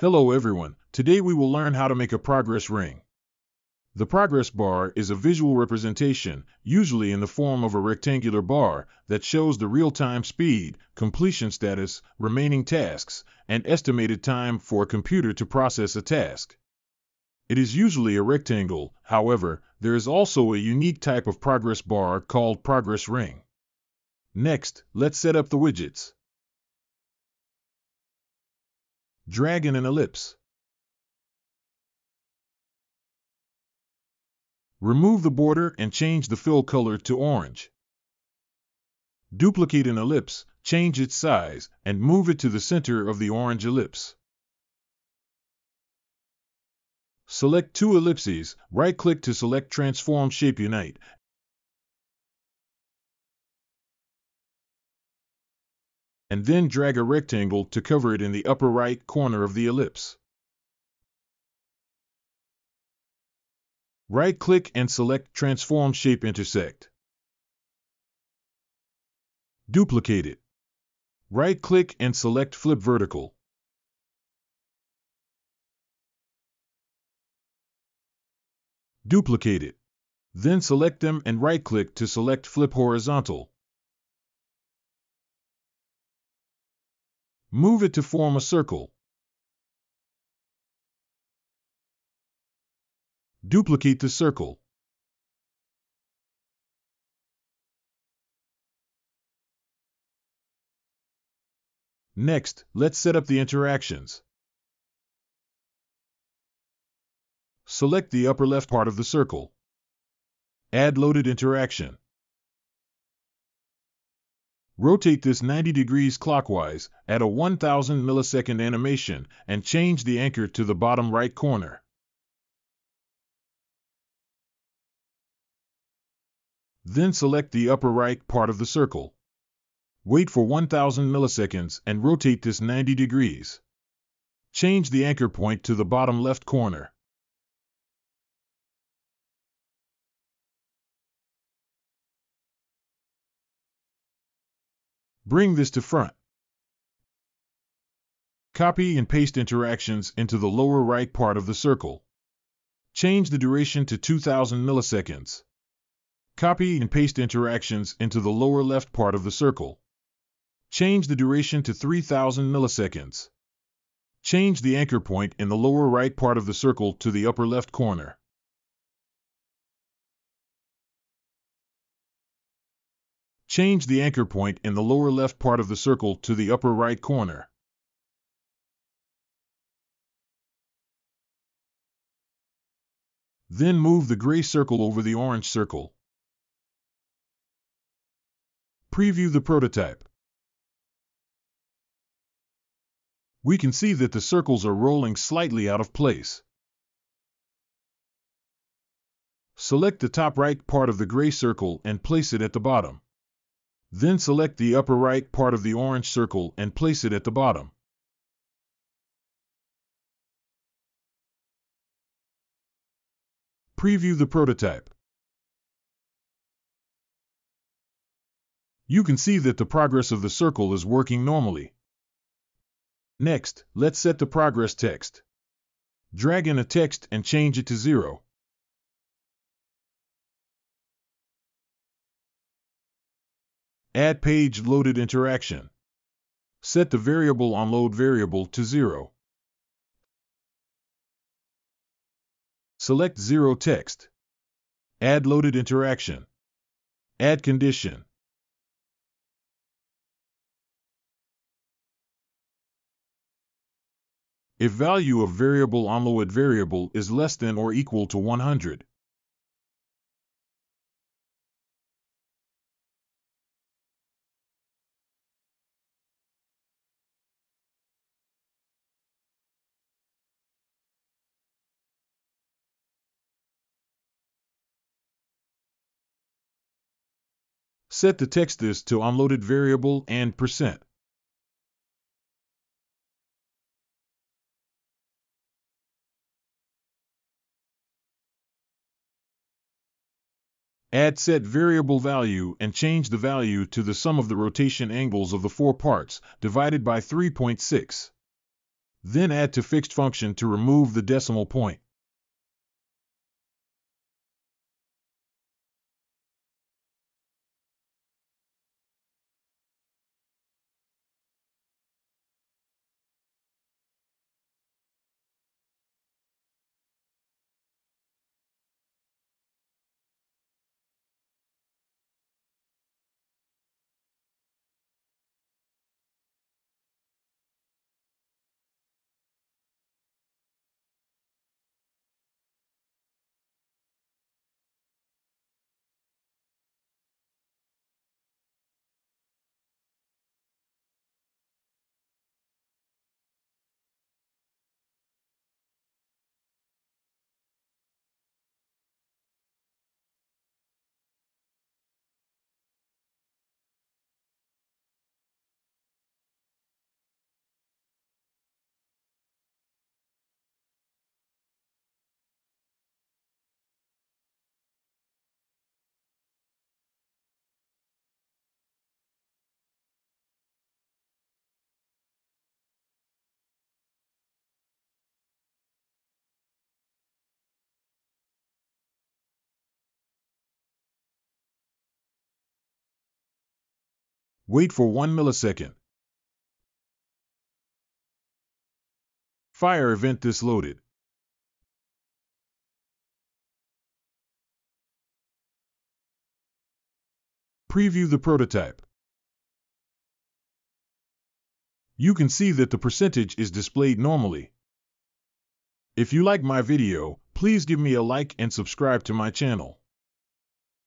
Hello everyone, today we will learn how to make a progress ring. The progress bar is a visual representation, usually in the form of a rectangular bar, that shows the real-time speed, completion status, remaining tasks, and estimated time for a computer to process a task. It is usually a rectangle, however, there is also a unique type of progress bar called progress ring. Next, let's set up the widgets. Drag in an ellipse. Remove the border and change the fill color to orange. Duplicate an ellipse, change its size, and move it to the center of the orange ellipse. Select two ellipses, right-click to select Transform Shape Unite, and then drag a rectangle to cover it in the upper right corner of the ellipse. Right-click and select Transform Shape Intersect. Duplicate it. Right-click and select Flip Vertical. Duplicate it. Then select them and right-click to select Flip Horizontal. Move it to form a circle. Duplicate the circle. Next, let's set up the interactions. Select the upper left part of the circle. Add loaded interaction. Rotate this 90 degrees clockwise, add a 1000 millisecond animation, and change the anchor to the bottom right corner. Then select the upper right part of the circle. Wait for 1000 milliseconds and rotate this 90 degrees. Change the anchor point to the bottom left corner. Bring this to front. Copy and paste interactions into the lower right part of the circle. Change the duration to 2000 milliseconds. Copy and paste interactions into the lower left part of the circle. Change the duration to 3000 milliseconds. Change the anchor point in the lower right part of the circle to the upper left corner. Change the anchor point in the lower left part of the circle to the upper right corner. Then move the gray circle over the orange circle. Preview the prototype. We can see that the circles are rolling slightly out of place. Select the top right part of the gray circle and place it at the bottom. Then select the upper right part of the orange circle and place it at the bottom. Preview the prototype. You can see that the progress of the circle is working normally. Next, let's set the progress text. Drag in a text and change it to 0. Add page loaded interaction. Set the variable on load variable to 0. Select 0 text. Add loaded interaction. Add condition. If value of variable on load variable is less than or equal to 100. Set the text this to unloaded variable and %. Add set variable value and change the value to the sum of the rotation angles of the four parts, divided by 3.6. Then add to fixed function to remove the decimal point. Wait for 1 millisecond. Fire event this loaded. Preview the prototype. You can see that the percentage is displayed normally. If you like my video, please give me a like and subscribe to my channel.